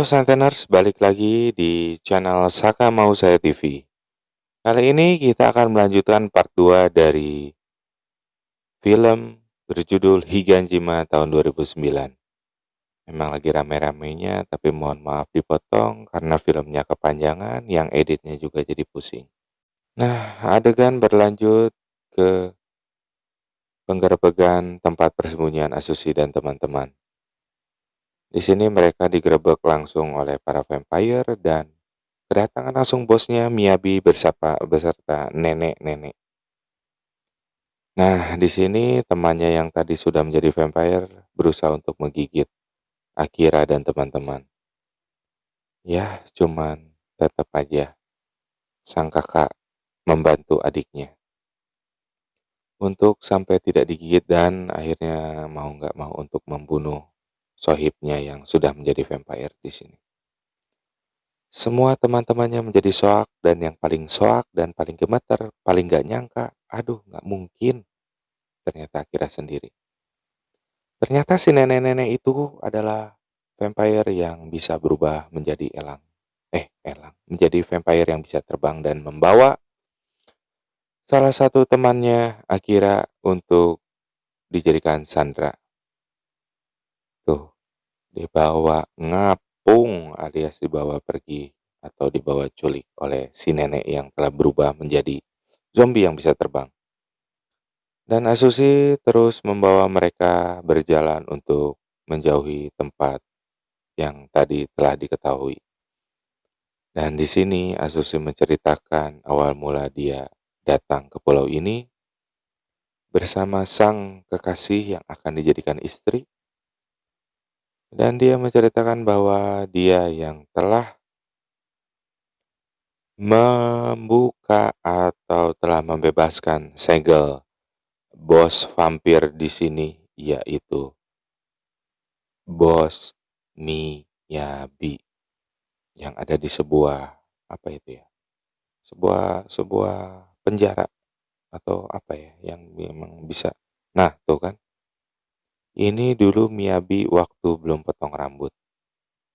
Santeners, balik lagi di channel Saka Mau Saya TV. Kali ini kita akan melanjutkan part 2 dari film berjudul Higanjima tahun 2009. Memang lagi rame-ramenya, tapi mohon maaf dipotong karena filmnya kepanjangan, yang editnya juga jadi pusing. Nah, adegan berlanjut ke penggerebekan tempat persembunyian Asushi dan teman-teman. Di sini mereka digerebek langsung oleh para vampire dan kedatangan langsung bosnya Miyabi beserta nenek-nenek. Nah, di sini temannya yang tadi sudah menjadi vampire berusaha untuk menggigit Akira dan teman-teman. Ya, cuman tetap aja sang kakak membantu adiknya untuk sampai tidak digigit dan akhirnya mau nggak mau untuk membunuh sohibnya yang sudah menjadi vampire di sini. Semua teman-temannya menjadi soak dan yang paling soak dan paling gemeter, paling gak nyangka, aduh gak mungkin, ternyata Akira sendiri. Ternyata si nenek-nenek itu adalah vampire yang bisa berubah menjadi menjadi vampire yang bisa terbang dan membawa salah satu temannya Akira untuk dijadikan sandera. Tuh, dibawa ngapung alias dibawa pergi atau dibawa culik oleh si nenek yang telah berubah menjadi zombie yang bisa terbang. Dan Asushi terus membawa mereka berjalan untuk menjauhi tempat yang tadi telah diketahui. Dan di sini Asushi menceritakan awal mula dia datang ke pulau ini bersama sang kekasih yang akan dijadikan istri. Dan dia menceritakan bahwa dia yang telah membuka atau telah membebaskan segel bos vampir di sini, yaitu bos Miyabi yang ada di sebuah apa itu ya? Sebuah penjara atau apa ya yang memang bisa. Nah, tuh kan. Ini dulu Miyabi waktu belum potong rambut.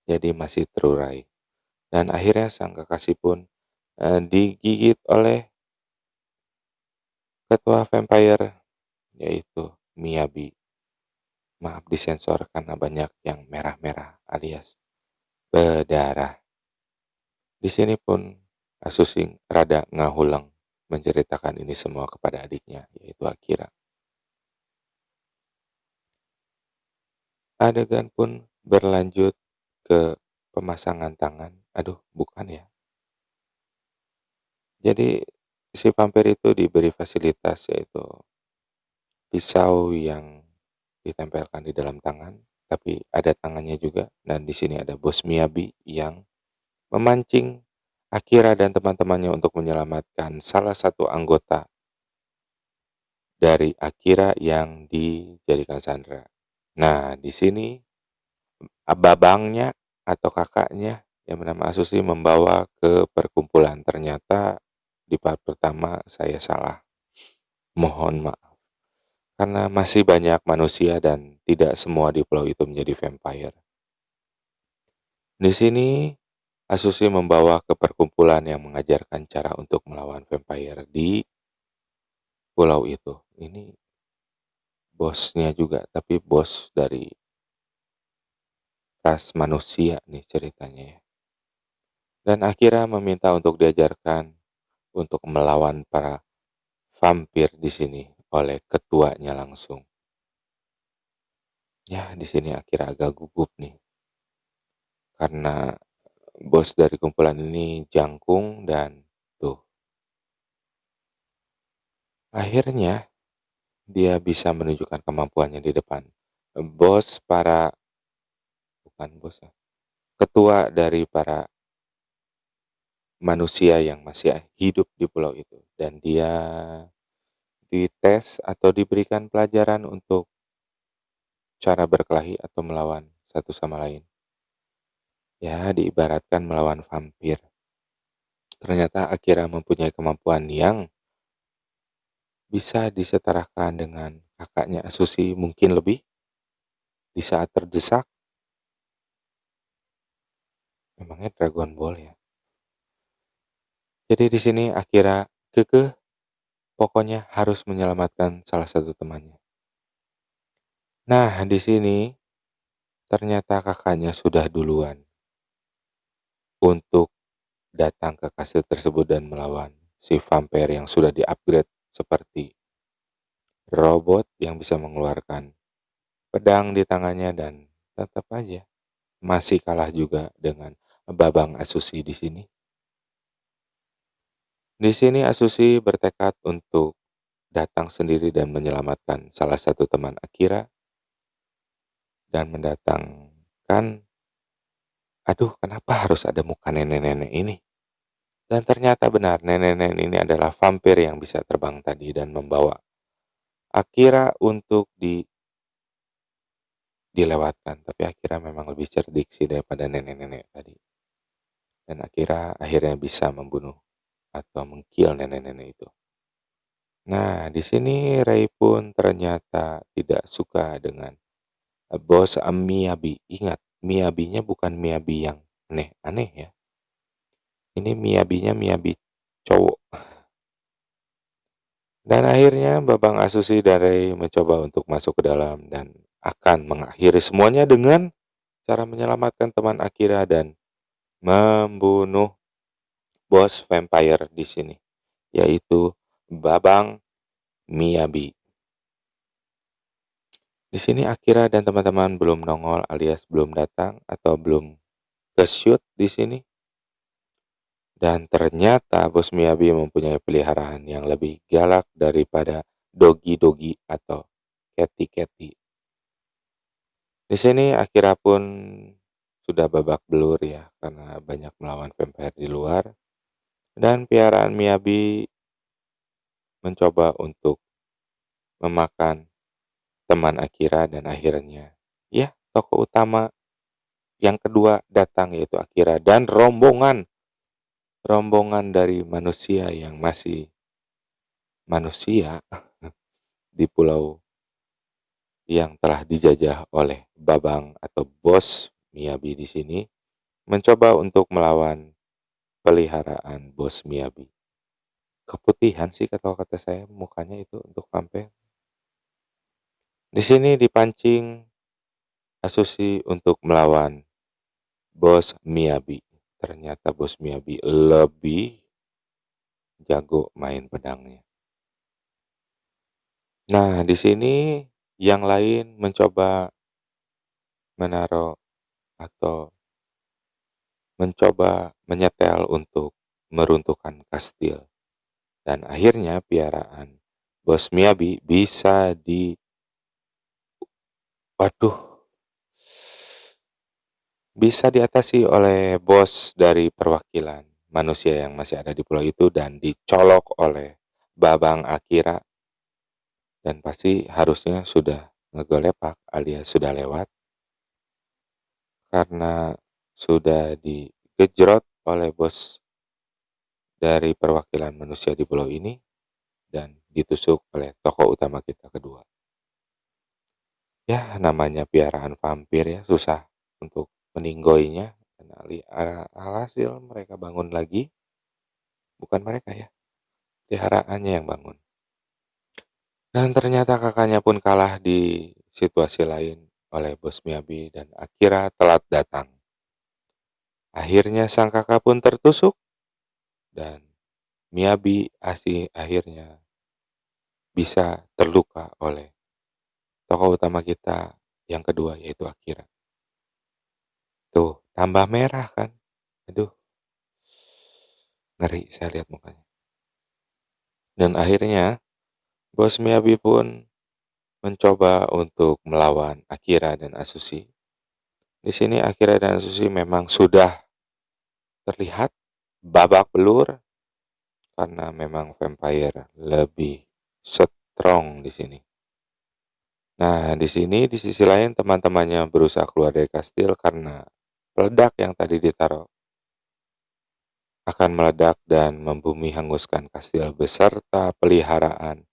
Jadi masih terurai. Dan akhirnya sang kekasih pun digigit oleh ketua vampire yaitu Miyabi. Maaf disensor karena banyak yang merah-merah alias berdarah. Di sini pun Asushi rada ngahulang menceritakan ini semua kepada adiknya yaitu Akira. Adegan pun berlanjut ke pemasangan tangan. Aduh, bukan ya. Jadi si vampir itu diberi fasilitas yaitu pisau yang ditempelkan di dalam tangan, tapi ada tangannya juga. Dan di sini ada bos Miyabi yang memancing Akira dan teman-temannya untuk menyelamatkan salah satu anggota dari Akira yang dijadikan sandera. Nah, di sini babangnya atau kakaknya yang bernama Asushi membawa ke perkumpulan. Ternyata di part pertama saya salah. Mohon maaf. Karena masih banyak manusia dan tidak semua di pulau itu menjadi vampire. Di sini Asushi membawa ke perkumpulan yang mengajarkan cara untuk melawan vampire di pulau itu. Ini bosnya juga, tapi bos dari ras manusia nih ceritanya ya. Dan akhirnya meminta untuk diajarkan untuk melawan para vampir di sini oleh ketuanya langsung. Ya, di sini akhirnya agak gugup nih. Karena bos dari kumpulan ini jangkung dan tuh. Akhirnya dia bisa menunjukkan kemampuannya di depan. Bos para bukan bos ya. Ketua dari para manusia yang masih hidup di pulau itu dan dia dites atau diberikan pelajaran untuk cara berkelahi atau melawan satu sama lain. Ya, diibaratkan melawan vampir. Ternyata Akira mempunyai kemampuan yang bisa disetarakan dengan kakaknya Asushi mungkin lebih di saat terdesak. Emangnya Dragon Ball ya? Jadi di sini Akira kekeh, pokoknya harus menyelamatkan salah satu temannya. Nah, di sini ternyata kakaknya sudah duluan untuk datang ke kastil tersebut dan melawan si vampire yang sudah di-upgrade seperti robot yang bisa mengeluarkan pedang di tangannya, dan tetap aja masih kalah juga dengan Babang Asusi di sini. Di sini Asusi bertekad untuk datang sendiri dan menyelamatkan salah satu teman Akira dan mendatangkan, aduh kenapa harus ada muka nenek-nenek ini? Dan ternyata benar, nenek-nenek ini adalah vampir yang bisa terbang tadi dan membawa Akira untuk dilewatkan. Tapi Akira memang lebih cerdik sih daripada nenek-nenek tadi. Dan Akira akhirnya bisa membunuh atau mengkill nenek-nenek itu. Nah, di sini Rei pun ternyata tidak suka dengan bos Miyabi. Ingat, Miyabinya bukan Miyabi yang aneh-aneh ya. Ini Miyabinya Miyabi cowok. Dan akhirnya Babang Asusi dan Rei mencoba untuk masuk ke dalam dan akan mengakhiri semuanya dengan cara menyelamatkan teman Akira dan membunuh bos vampire di sini, yaitu Babang Miyabi. Di sini Akira dan teman-teman belum nongol alias belum datang atau belum ke shoot di sini. Dan ternyata bos Miyabi mempunyai peliharaan yang lebih galak daripada dogi-dogi atau keti-keti. Di sini Akira pun sudah babak belur ya karena banyak melawan vampire di luar, dan piaraan Miyabi mencoba untuk memakan teman Akira, dan akhirnya ya tokoh utama yang kedua datang yaitu Akira dan rombongan dari manusia yang masih manusia di pulau yang telah dijajah oleh Babang atau bos Miyabi di sini, mencoba untuk melawan peliharaan bos Miyabi. Keputihan sih kalau kata saya mukanya itu untuk vampir. Di sini dipancing Asusi untuk melawan bos Miyabi. Ternyata bos Miyabi lebih jago main pedangnya. Nah, di sini yang lain mencoba menaruh atau mencoba menyetel untuk meruntuhkan kastil. Dan akhirnya piaraan bos Miyabi waduh, bisa diatasi oleh bos dari perwakilan manusia yang masih ada di pulau itu dan dicolok oleh Babang Akira. Dan pasti harusnya sudah ngegolepak alias sudah lewat karena sudah digejrot oleh bos dari perwakilan manusia di pulau ini dan ditusuk oleh tokoh utama kita kedua. Ya, namanya piaraan vampir ya, susah untuk meninggoinya. Dan alhasil mereka bangun lagi, bukan mereka ya, peliharaannya yang bangun. Dan ternyata kakaknya pun kalah di situasi lain oleh bos Miyabi dan Akira telat datang. Akhirnya sang kakak pun tertusuk dan Miyabi akhirnya bisa terluka oleh tokoh utama kita yang kedua yaitu Akira. Tuh, tambah merah kan. Aduh, ngeri saya lihat mukanya. Dan akhirnya bos Miyabi pun mencoba untuk melawan Akira dan Asusi. Di sini Akira dan Asusi memang sudah terlihat babak belur karena memang vampire lebih strong di sini. Nah, di sini di sisi lain teman-temannya berusaha keluar dari kastil karena peledak yang tadi ditaruh akan meledak dan membumi hanguskan kastil beserta peliharaan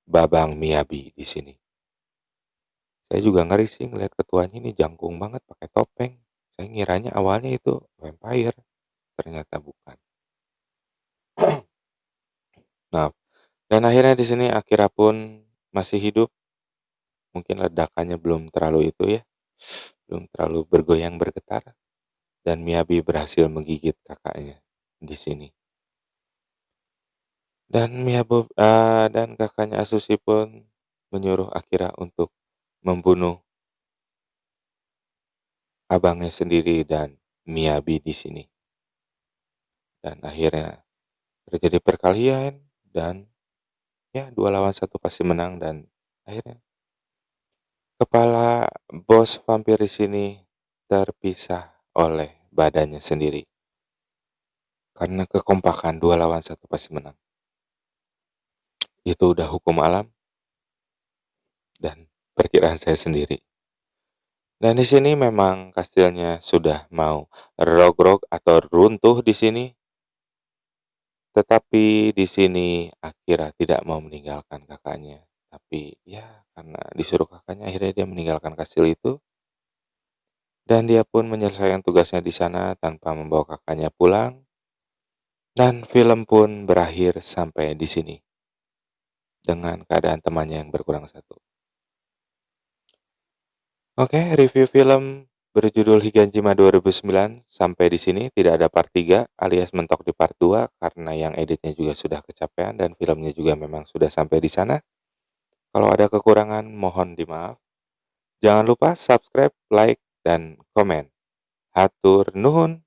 Babang Miyabi di sini. Saya juga ngeri sih ngeliat ketuanya ini jangkung banget pakai topeng. Saya ngiranya awalnya itu vampire, ternyata bukan. Nah, dan akhirnya di sini Akira pun masih hidup. Mungkin ledakannya belum terlalu itu ya, belum terlalu bergoyang bergetar, dan Miyabi berhasil menggigit kakaknya di sini. Dan kakaknya Asushi pun menyuruh Akira untuk membunuh abangnya sendiri dan Miyabi di sini. Dan akhirnya terjadi perkelahian dan ya 2 lawan 1 pasti menang, dan akhirnya kepala bos vampir di sini terpisah oleh badannya sendiri. Karena kekompakan 2 lawan 1 pasti menang. Itu udah hukum alam dan perkiraan saya sendiri. Dan di sini memang kastilnya sudah mau rogrog atau runtuh di sini. Tetapi di sini Akira tidak mau meninggalkan kakaknya. Tapi ya karena disuruh kakaknya, akhirnya dia meninggalkan kastil itu. Dan dia pun menyelesaikan tugasnya di sana tanpa membawa kakaknya pulang. Dan film pun berakhir sampai di sini dengan keadaan temannya yang berkurang satu. Oke, review film berjudul Higanjima 2009 sampai di sini. Tidak ada part 3 alias mentok di part 2 karena yang editnya juga sudah kecapean dan filmnya juga memang sudah sampai di sana. Kalau ada kekurangan mohon dimaaf. Jangan lupa subscribe, like, dan komen. Hatur nuhun.